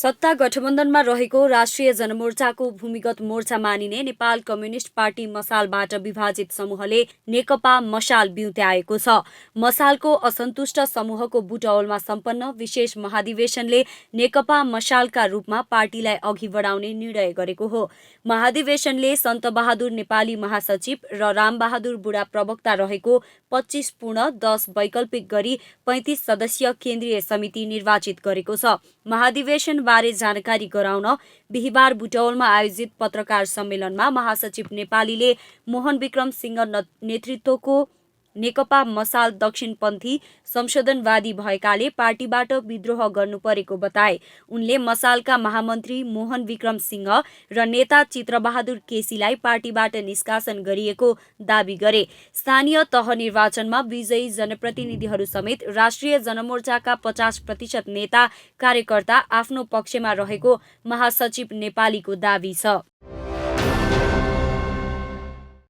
सत्ता गठबन्धनमा रहेको राष्ट्रिय जनमोर्चाको भूमिगत मोर्चा मानिने नेपाल कम्युनिस्ट पार्टी मसालबाट विभाजित समूहले नेकपा मसाल बिउत्याएको छ। मसालको असन्तुष्ट समूहको बुटवलमा सम्पन्न विशेष महाधिवेशनले नेकपा मसालका रूपमा पार्टीलाई अघि बढाउने निर्णय गरेको हो। महाधिवेशनले सन्तबहादुर नेपाली महासचिव र रामबहादुर बुढा प्रवक्ता रहेको 25 पूर्ण 10 वैकल्पिक गरी 35 सदस्यीय केन्द्रीय समिति निर्वाचित गरेको छ। महाधिवेशन बारे जानकारी गराउन बिहिबार बुटवलमा आयोजित पत्रकार सम्मेलनमा महासचिव नेपालीले मोहन विक्रम सिंह नेतृत्वको नेकपा मसाल दक्षिणपन्थी संशोधनवादी भएकाले पार्टीबाट विद्रोह गर्नु परेको बताए। उनले मसालका महामन्त्री मोहन विक्रम सिंह र नेता चित्रबहादुर केसीलाई पार्टीबाट निष्कासन गरिएको दावी गरे। स्थानीय तह निर्वाचनमा विजयी जनप्रतिनिधिहरू समेत राष्ट्रिय जनमोर्चाका 50% नेता कार्यकर्ता आफ्नो पक्षमा रहेको महासचिव नेपालीको दावी छ।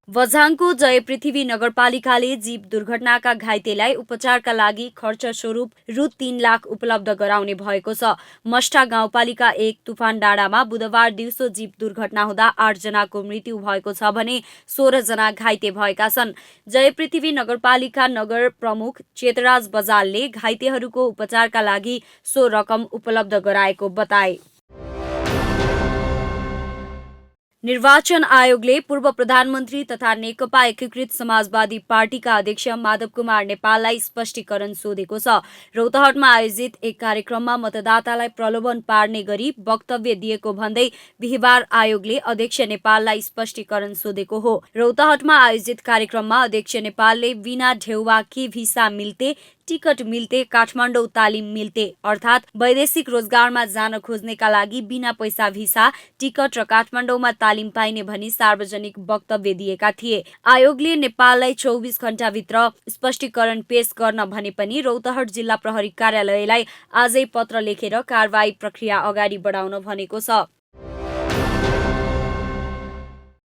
बझाङको जयपृथ्वी नगरपालिकाले जीव दुर्घटनाका घाइतेलाई उपचारका लागि खर्च स्वरूप रु 3 लाख उपलब्ध गराउने भएको छ। मष्टा गाउँपालिका 1 तुफान डाँडामा बुधबार दिउँसो जीव दुर्घटना हुँदा 8 जनाको मृत्यु भएको छ भने 16 जना घाइते भएका छन्। जयपृथ्वी नगरपालिका नगर प्रमुख चेतराज बजालले घाइतेहरूको उपचारका लागि सो रकम उपलब्ध गराएको बताए। निर्वाचन आयोगले पूर्व प्रधानमन्त्री तथा नेकपा एकीकृत समाजवादी पार्टीका अध्यक्ष माधव कुमार नेपाललाई स्पष्टीकरण सोधेको छ। रौतहटमा आयोजित एक कार्यक्रममा मतदातालाई प्रलोभन पार्ने गरी वक्तव्य दिएको भन्दै बिहिबार आयोगले अध्यक्ष नेपाललाई स्पष्टीकरण सोधेको हो। रौतहटमा आयोजित कार्यक्रममा अध्यक्ष नेपालले बिना ढेउवा के भिसा मिल्ते टिकट मिल्ते काठमाडौँ तालिम मिल्ते अर्थात् वैदेशिक रोजगारमा जान खोज्नेका लागि बिना पैसा भिसा टिकट र काठमाडौँमा तालिम पाइने भनी सार्वजनिक वक्तव्य दिएका थिए। आयोगले नेपाललाई 24 घण्टाभित्र स्पष्टीकरण पेश गर्न भने पनि रौतहट जिल्ला प्रहरी कार्यालयलाई आजै पत्र लेखेर कारबाही प्रक्रिया अगाडि बढाउन भनेको छ।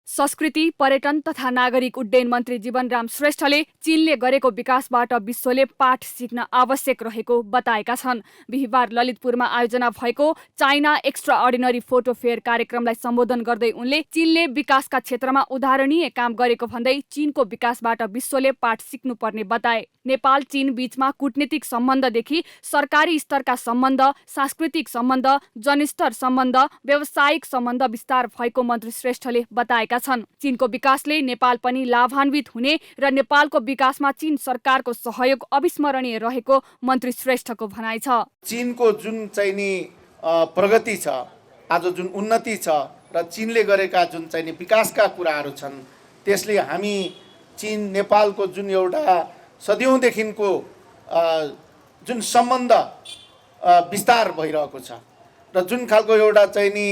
संस्कृति, पर्यटन तथा नागरिक उड्डयन मन्त्री जीवनराम श्रेष्ठले चीनले गरेको विकासबाट विश्वले पाठ सिक्न आवश्यक रहेको बताएका छन्। बिहिबार ललितपुरमा आयोजना भएको China extra ordinary photo fair कार्यक्रमलाई सम्बोधन गर्दै उनले चीनले विकासका क्षेत्रमा उदाहरणीय काम गरेको भन्दै चीनको विकासबाट विश्वले पाठ सिक्नुपर्ने बताए। नेपाल चीन बीचमा कूटनीतिक सम्बन्धदेखि सरकारी स्तरका सम्बन्ध, सांस्कृतिक सम्बन्ध, जनस्तर सम्बन्ध, व्यावसायिक सम्बन्ध विस्तार भएको मन्त्री श्रेष्ठले बताएका छन्। चीनको विकासले नेपाल पनि लाभान्वित हुने र नेपालको विकासमा चीन सरकारको सहयोग अविस्मरणीय रहेको मन्त्री श्रेष्ठको भनाइ छ। चीनको जुन चाहिँ नि प्रगति छ, आज जुन उन्नति छ र चीनले गरेका जुन चाहिँ नि विकासका कुराहरू छन्, त्यसले हामी चीन नेपालको जुन एउटा सदियौँदेखिको जुन सम्बन्ध विस्तार भइरहेको छ र जुन खालको एउटा चाहिँ नि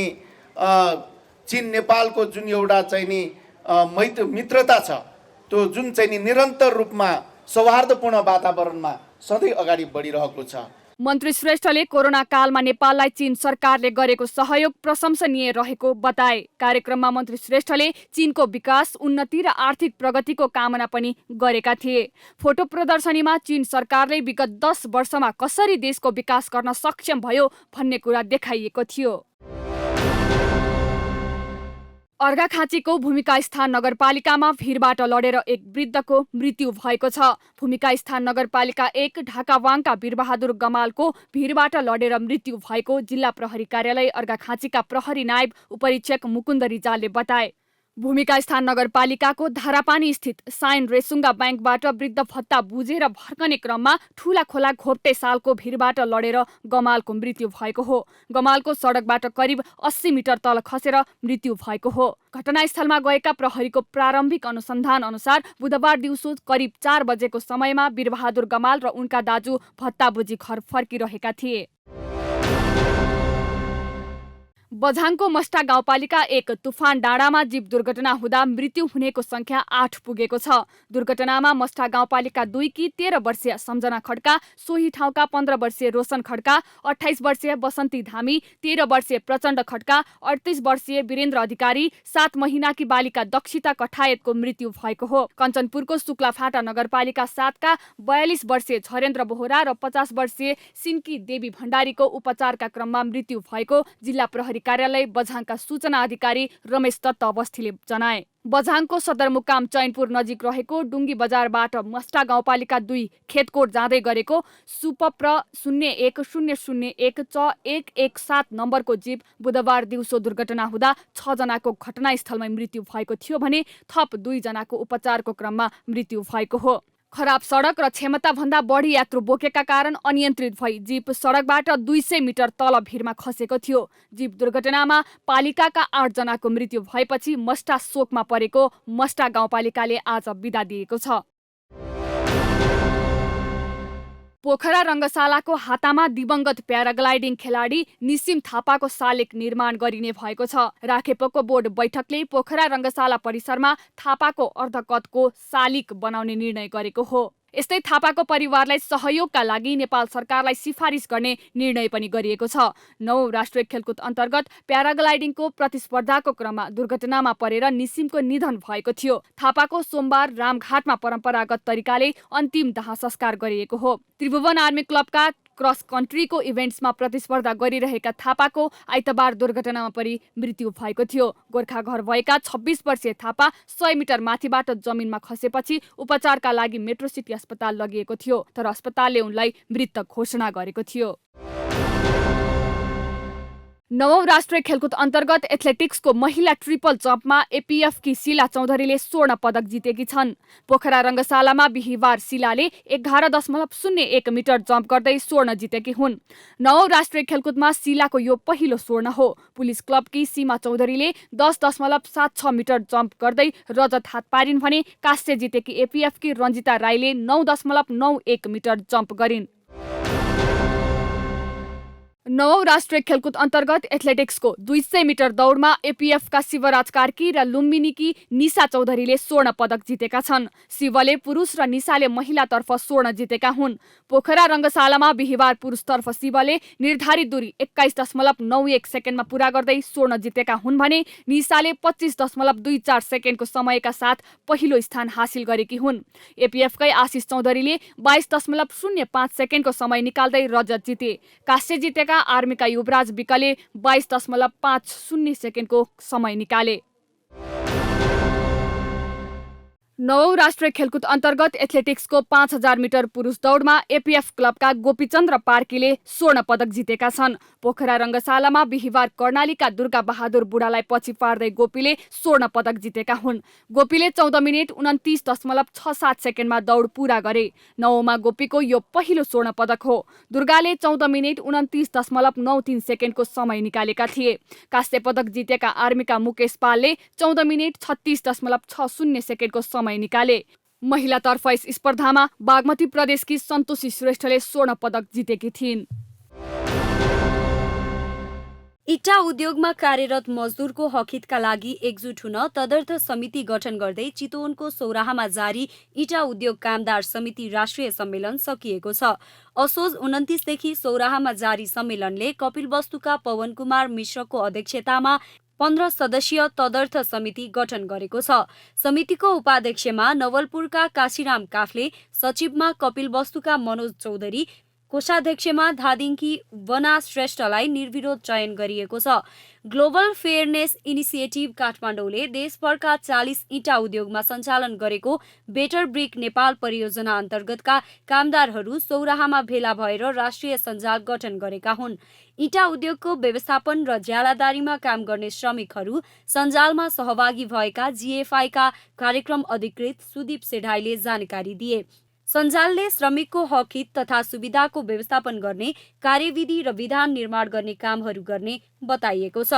चीन नेपालको जुन एउटा चाहिँ नि मित्रता छ, त्यो जुन चाहिँ नि निरन्तर रूपमा सौहार्दपूर्ण वातावरणमा सधैँ अगाडि बढिरहेको छ। मन्त्री श्रेष्ठले कोरोना कालमा नेपाललाई चीन सरकारले गरेको सहयोग प्रशंसनीय रहेको बताए। कार्यक्रममा मन्त्री श्रेष्ठले चीनको विकास, उन्नति र आर्थिक प्रगतिको कामना पनि गरेका थिए। फोटो प्रदर्शनीमा चीन सरकारले विगत 10 वर्षमा कसरी देशको विकास गर्न सक्षम भयो भन्ने कुरा देखाइएको थियो। अर्घाखाँचीको भूमिका स्थान नगरपालिकामा भिरबाट लडेर एक वृद्धको मृत्यु भएको छ। भूमिका स्थान नगरपालिका 1 ढाकावाङका वीरबहादुर गमालको भिरबाट लडेर मृत्यु भएको जिल्ला प्रहरी कार्यालय अर्घाखाँचीका प्रहरी नायब उपरीक्षक मुकुन्द रिजालले बताए। भूमिका स्थान नगरपालिकाको धारापानी स्थित साइन रेसुङ्गा ब्याङ्कबाट वृद्ध भत्ता बुझेर भर्कने क्रममा ठूला खोला घोप्टे सालको भिरबाट लडेर गमालको मृत्यु भएको हो। गमालको सडकबाट करिब 80 मिटर तल खसेर मृत्यु भएको हो। घटनास्थलमा गएका प्रहरीको प्रारम्भिक अनुसन्धान अनुसार बुधबार दिउँसो करिब 4 बजेको समयमा वीरबहादुर गमाल र उनका दाजु भत्ता बुझी घर फर्किरहेका थिए। बझाङको मस्टा गाउँपालिका 1 तुफान डाँडामा जीव दुर्घटना हुँदा मृत्यु हुनेको संख्या 8 पुगेको छ। दुर्घटनामा मस्टा गाउँपालिका 2 की 13 वर्षीय सम्झना खड्का, सोही ठाउँका 15 वर्षीय रोशन खड्का, 28 वर्षीय बसन्ती धामी, 13 वर्षीय प्रचण्ड खड्का, 38 वर्षीय वीरेन्द्र अधिकारी, 7 महिनाकी बालिका दक्षिता कठायतको मृत्यु भएको हो। कञ्चनपुरको शुक्लाफाटा नगरपालिका 7 का 42 वर्षीय झरेन्द्र बोहरा र 50 वर्षीय सिन्की देवी भण्डारीको उपचारका क्रममा मृत्यु भएको जिल्ला प्रहरी कार्यालय बझाङका सूचना अधिकारी रमेश दत्त अवस्थीले जनाए। बझाङको सदरमुकाम चैनपुर नजिक रहेको डुङ्गी बजारबाट मस्टा गाउँपालिका 2 खेतकोट जाँदै गरेको सुपप्र 010001 117 नम्बरको जीप बुधबार दिउँसो दुर्घटना हुँदा 6 जनाको घटनास्थलमै मृत्यु भएको थियो भने थप 2 जनाको उपचारको क्रममा मृत्यु भएको हो। खराब सडक र क्षमताभन्दा बढी यात्रु बोकेका कारण अनियन्त्रित भई जीप सडकबाट 200 मिटर तल भिरमा खसेको थियो। जीप दुर्घटनामा पालिकाका 8 जनाको मृत्यु भएपछि मस्टा शोकमा परेको मस्टा गाउँपालिकाले आज बिदा दिएको छ। पोखरा रङ्गशालाको हातामा दिवंगत प्याराग्लाइडिङ खेलाडी निसिम थापाको शालिग निर्माण गरिने भएको छ। राखेपको बोर्ड बैठकले पोखरा रङ्गशाला परिसरमा थापाको अर्धकदको शालिग बनाउने निर्णय गरेको हो। यस्तै थापाको परिवारलाई सहयोगका लागि नेपाल सरकारलाई सिफारिस गर्ने निर्णय पनि गरिएको छ। 9औं राष्ट्रिय खेलकुद अन्तर्गत प्याराग्लाइडिङको प्रतिस्पर्धाको क्रममा दुर्घटनामा परेर निसिमको निधन भएको थियो। थापाको सोमबार रामघाटमा परम्परागत तरिकाले अन्तिम दाह संस्कार गरिएको हो। त्रिभुवन आर्मी क्लबका क्रस कन्ट्रीको इभेन्ट्समा प्रतिस्पर्धा गरिरहेका थापाको आइतबार दुर्घटनामा परि मृत्यु भएको थियो। गोर्खा घर भएका 26 वर्षीय थापा 100 मिटर माथिबाट जमिनमा खसेपछि उपचारका लागि मेट्रो सिटी अस्पताल लगिएको थियो, तर अस्पतालले उनलाई मृत घोषणा गरेको थियो। 9औं राष्ट्रिय खेलकुद अन्तर्गत एथलेटिक्सको महिला ट्रिपल जम्पमा एपीएफकी शीला चौधरीले स्वर्ण पदक जितेकी छन्। पोखरा रङ्गशालामा बिहिबार शीलाले 11.01 मिटर जम्प गर्दै स्वर्ण जितेकी हुन्। 9औं राष्ट्रिय खेलकुदमा शीलाको यो पहिलो स्वर्ण हो। पुलिस क्लबकी सीमा चौधरीले 10.76 मिटर जम्प गर्दै रजत हात पारिन् भने कांस्य जितेकी एपीएफकी रञ्जिता राईले 9.91 मिटर जम्प गरिन्। 9औं राष्ट्रिय खेलकुद अन्तर्गत एथलेटिक्सको 200 मिटर दौडमा एपीएफका शिवराज कार्की र लुम्बिनीकी निशा चौधरीले स्वर्ण पदक जितेका छन्। शिवले पुरुष र निशाले महिलातर्फ स्वर्ण जितेका हुन्। पोखरा रङ्गशालामा बिहिबार पुरुषतर्फ शिवले निर्धारित दूरी 21.91 सेकेन्डमा पूरा गर्दै स्वर्ण जितेका हुन् भने निशाले 25.24 सेकेन्डको समयका साथ पहिलो स्थान हासिल गरेकी हुन्। एपीएफकै आशिष चौधरीले 22.05 सेकेन्डको समय निकाल्दै रजत जिते। कांस्य जितेका आर्मीका युवराज विकले 22.50 सेकेन्डको समय निकाले। 9औं राष्ट्रिय खेलकुद अन्तर्गत एथलेटिक्सको 5000 मिटर पुरुष दौडमा एपीएफ क्लबका गोपीचन्द्र पार्कीले स्वर्ण पदक जितेका छन्। पोखरा रङ्गशालामा बिहिबार कर्णालीका दुर्गा बहादुर बुढालाई पछि पार्दै गोपीले स्वर्ण पदक जितेका हुन्। गोपीले 14 मिनेट 29.67 सेकेन्डमा दौड पूरा गरे। 9औंमा गोपीको यो पहिलो स्वर्ण पदक हो। दुर्गाले 14 मिनेट 29.93 सेकेन्डको समय निकालेका थिए। कांस्य पदक जितेका आर्मीका मुकेश पालले 14 मिनेट 36.60 सेकेन्डको समय निकाले। महिलातर्फ यस स्पर्धामा बागमती प्रदेशकी सन्तोषी श्रेष्ठले स्वर्ण पदक जितेकी थिइन्। इटा उद्योगमा कार्यरत मजदुरको हकहितका लागि एकजुट हुन तदर्थ समिति गठन गर्दै चितवनको सौराहामा जारी इटा उद्योग कामदार समिति राष्ट्रिय सम्मेलन सकिएको छ। असोज 29 देखि सौराहामा जारी सम्मेलनले कपिलवस्तुका पवन कुमार मिश्रको अध्यक्षतामा 15 सदस्यीय तदर्थ समिति गठन गरेको छ। समितिको उपाध्यक्षमा नवलपुरका काशीराम काफले, सचिवमा कपिलवस्तुका मनोज चौधरी, कोषाध्यक्षमा धादिङकी वना श्रेष्ठलाई निर्विरोध चयन गरिएको छ। ग्लोबल फेयरनेस इनिसिएटिभ काठमाडौँले देशभरका 40 इटा उद्योगमा सञ्चालन गरेको बेटर ब्रिक नेपाल परियोजना अन्तर्गतका कामदारहरू सौराहामा भेला भएर राष्ट्रिय सञ्जाल गठन गरेका हुन्। इटा उद्योगको व्यवस्थापन र ज्यालादारीमा काम गर्ने श्रमिकहरू सञ्जालमा सहभागी भएका जीएफआईका कार्यक्रम अधिकृत सुदीप सेढाईले जानकारी दिए। सञ्जालले श्रमिकको हकहित तथा सुविधाको व्यवस्थापन गर्ने, कार्यविधि र विधान निर्माण गर्ने कामहरू गर्ने बताइएको छ।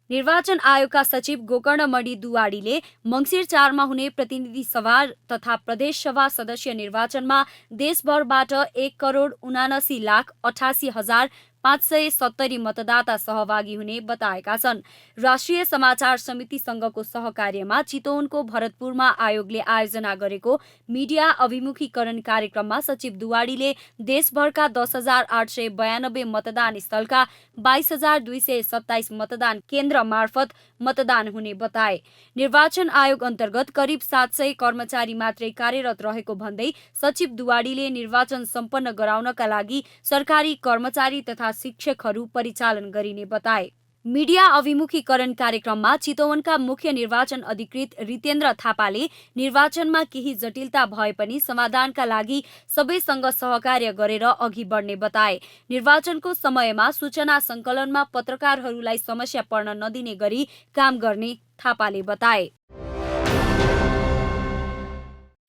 निर्वाचन आयोगका सचिव गोकर्णमणि दुवाडीले मङ्सिर 4 मा हुने प्रतिनिधि सभा तथा प्रदेश सभा सदस्य निर्वाचनमा देशभरबाट 1,79,88,000 570 मतदाता सहभागी हुने बताएका छन्। राष्ट्रिय समाचार समितिसँगको सहकार्यमा चितवनको भरतपुरमा आयोगले आयोजना गरेको मिडिया अभिमुखीकरण कार्यक्रममा सचिव दुवाडीले देशभरका 10,892 मतदान स्थलका 22,227 मतदान केन्द्र मार्फत मतदान हुने बताए। निर्वाचन आयोग अन्तर्गत करिब 700 कर्मचारी मात्रै कार्यरत रहेको भन्दै सचिव दुवाडीले निर्वाचन सम्पन्न गराउनका लागि सरकारी कर्मचारी तथा शिक्षकहरू परिचालन गरिने बताए। मिडिया अभिमुखीकरण कार्यक्रममा चितवनका मुख्य निर्वाचन अधिकृत रितेन्द्र थापाले निर्वाचनमा केही जटिलता भए पनि समाधानका लागि सबैसँग सहकार्य गरेर अघि बढ्ने बताए। निर्वाचनको समयमा सूचना सङ्कलनमा पत्रकारहरूलाई समस्या पर्न नदिने गरी काम गर्ने थापाले बताए।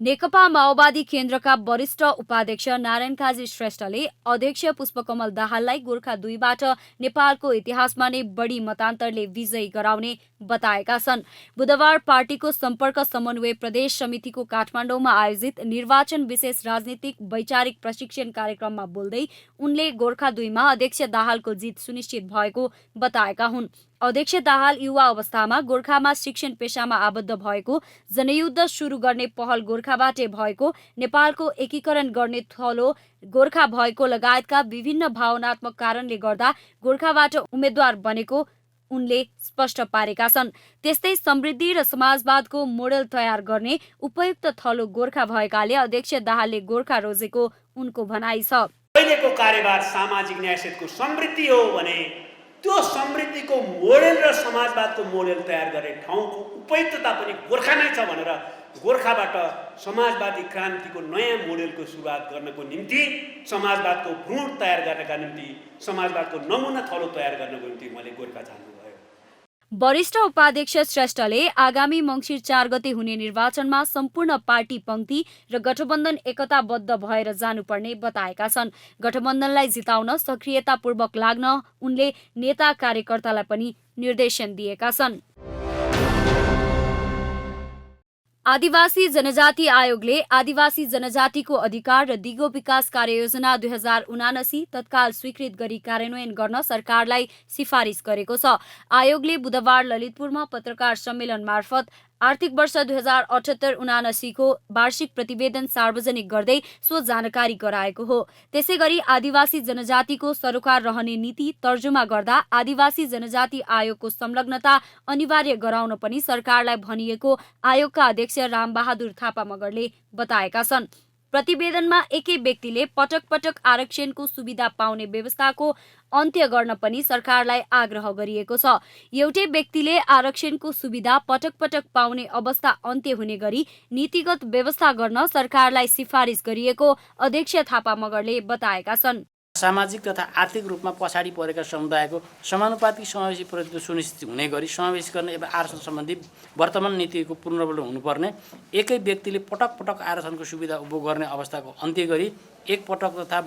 नेकपा माओवादी केन्द्रका वरिष्ठ उपाध्यक्ष नारायण काजी श्रेष्ठले अध्यक्ष पुष्पकमल दाहाललाई गोर्खा 2बाट नेपालको इतिहासमा नै बढी मतान्तरले विजयी गराउने बताएका छन्। बुधबार पार्टीको सम्पर्क समन्वय प्रदेश समितिको काठमाडौँमा आयोजित निर्वाचन विशेष राजनीतिक वैचारिक प्रशिक्षण कार्यक्रममा बोल्दै उनले गोर्खा 2मा अध्यक्ष दाहालको जित सुनिश्चित भएको बताएका हुन्। अध्यक्ष दाहाल युवा अवस्थामा गोर्खामा शिक्षण पेशामा आबद्ध भएको, जनयुद्ध सुरु गर्ने पहल गोर्खाबाटै भएको, नेपालको एकीकरण गर्ने थलो गोर्खा भएको लगायतका विभिन्न भावनात्मक कारणले गर्दा गोर्खाबाट उम्मेद्वार बनेको उनले स्पष्ट पारेका छन्। त्यस्तै समृद्धि र समाजवादको मोडेल तयार गर्ने उपयुक्त थलो गोर्खा भएकाले अध्यक्ष दाहालले गोर्खा रोजेको उनको भनाइ छ। अहिलेको कार्यभार सामाजिक न्यायको समृद्धि हो भने त्यो समृद्धिको मोडेल र समाजवादको मोडेल तयार गर्ने ठाउँको उपयुक्तता पनि गोर्खा नै छ भनेर गोर्खाबाट समाजवादी क्रान्तिको नयाँ मोडेलको सुरुवात गर्नको निम्ति, समाजवादको भ्रूण तयार गर्नका निम्ति, समाजवादको नमुना थलो तयार गर्नको निम्ति मैले गोर्खा जान्नुभयो। वरिष्ठ उपाध्यक्ष श्रेष्ठले आगामी मङ्सिर 4 गते हुने निर्वाचनमा सम्पूर्ण पार्टी पङ्क्ति र गठबन्धन एकताबद्ध भएर जानुपर्ने बताएका छन्। गठबन्धनलाई जिताउन सक्रियतापूर्वक लाग्न उनले नेता कार्यकर्तालाई पनि निर्देशन दिएका छन्। आदिवासी जनजाति आयोगले आदिवासी जनजातिको अधिकार र दिगो विकास कार्ययोजना 2079 तत्काल स्वीकृत गरी कार्यान्वयन गर्न सरकारलाई सिफारिस गरेको छ। आयोगले बुधबार ललितपुरमा पत्रकार सम्मेलन मार्फत आर्थिक वर्ष 2078-79 को वार्षिक प्रतिवेदन सार्वजनिक गर्दै सो जानकारी गराएको हो। त्यसैगरी आदिवासी जनजातिको सरोकार रहने नीति तर्जुमा गर्दा आदिवासी जनजाति आयोगको संलग्नता अनिवार्य गराउन पनि सरकारलाई भनिएको आयोगका अध्यक्ष रामबहादुर थापा मगरले बताएका छन्। प्रतिवेदनमा एकै व्यक्तिले पटक पटक आरक्षणको सुविधा पाउने व्यवस्थाको अन्त्य गर्न पनि सरकारलाई आग्रह गरिएको छ। एउटै व्यक्तिले आरक्षणको सुविधा पटक पटक पाउने अवस्था अन्त्य हुने गरी नीतिगत व्यवस्था गर्न सरकारलाई सिफारिस गरिएको अध्यक्ष थापा मगरले बताएका छन्। सामाजिक तथा आर्थिक रूपमा पछाडि परेका समुदायको समानुपातिक समावेशी प्रतिनिधित्व सुनिश्चित हुने गरी समावेश गर्ने एवं आरक्षण सम्बन्धी वर्तमान नीतिको पूर्णबल हुनुपर्ने, एकै व्यक्तिले पटक पटक आरक्षणको सुविधा उपभोग गर्ने अवस्थाको अन्त्य गरी एक पटक तथा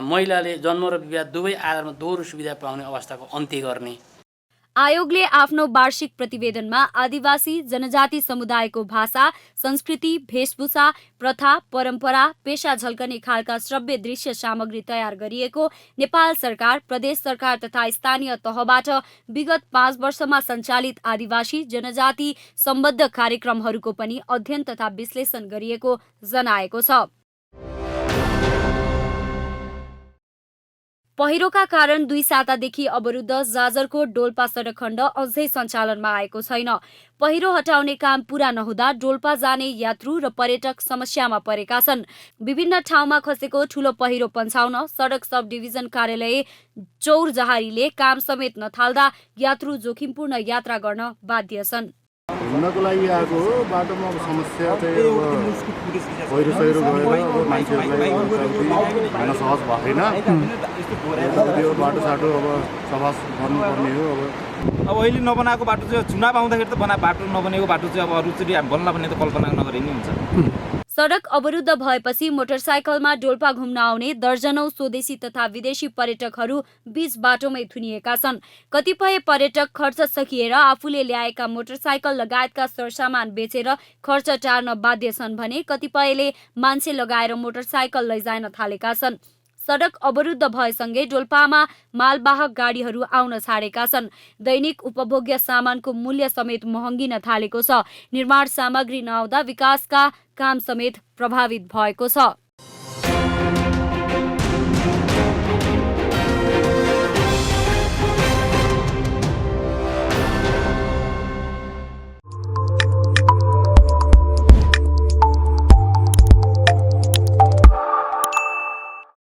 महिलाले जन्म र विवाह दुवै आधारमा दोहोरो सुविधा पाउने अवस्थाको अन्त्य गर्ने। आयोगले आफ्नो वार्षिक प्रतिवेदनमा आदिवासी जनजाति समुदायको भाषा, संस्कृति, वेशभूषा, प्रथा, परम्परा, पेशा झल्कने खालका श्रव्य दृश्य सामग्री तयार गरिएको नेपाल सरकार, प्रदेश सरकार तथा स्थानीय तहबाट विगत 5 वर्षमा सञ्चालित आदिवासी जनजाति सम्बद्ध कार्यक्रमहरूको पनि अध्ययन तथा विश्लेषण गरिएको जनाएको छ। पहिरोका कारण 2 सातादेखि अवरुद्ध जाजरकोट डोल्पा सडक खण्ड अझै सञ्चालनमा आएको छैन। पहिरो हटाउने काम पूरा नहुँदा डोल्पा जाने यात्रु र पर्यटक समस्यामा परेका छन्। विभिन्न ठाउँमा खसेको ठूलो पहिरो पन्छाउन सडक सब डिभिजन कार्यालय चौरजहारीले काम समेत नथाल्दा यात्रु जोखिमपूर्ण यात्रा गर्न बाध्य छन्। घुम्नको लागि आएको हो, बाटोमा समस्या चाहिँ पहिरो सहिरो गएर मान्छेहरूलाई हिँड्न सहज भएन। त्यो बाटो साटो अब सफा गर्नुपर्ने हो। अब अहिले नबनाएको बाटो चाहिँ चुनाव आउँदाखेरि त बाटो नबनेको बाटो चाहिँ अब अरूचोटि बन्ला भन्ने त कल्पना नगरे नि हुन्छ। सडक अवरुद्ध भएपछि मोटरसाइकलमा डोल्पा घुम्न आउने दर्जनौं स्वदेशी तथा विदेशी पर्यटकहरू बीच बाटोमै थुनिएका छन्। कतिपय पर्यटक खर्च सकिएर आफूले ल्याएका मोटरसाइकल लगायतका सरसामान बेचेर खर्च टार्न बाध्य छन् भने कतिपयले मान्छे लगाएर मोटरसाइकल लैजान थालेका छन्। सडक अवरुद्ध भएसँगै डोल्पामा मालवाहक गाडीहरू आउन छाडेका छन्। दैनिक उपभोग्य सामानको मूल्य समेत महँगिन थालेको छ। निर्माण सामग्री नआउँदा विकासका काम समेत प्रभावित भएको छ।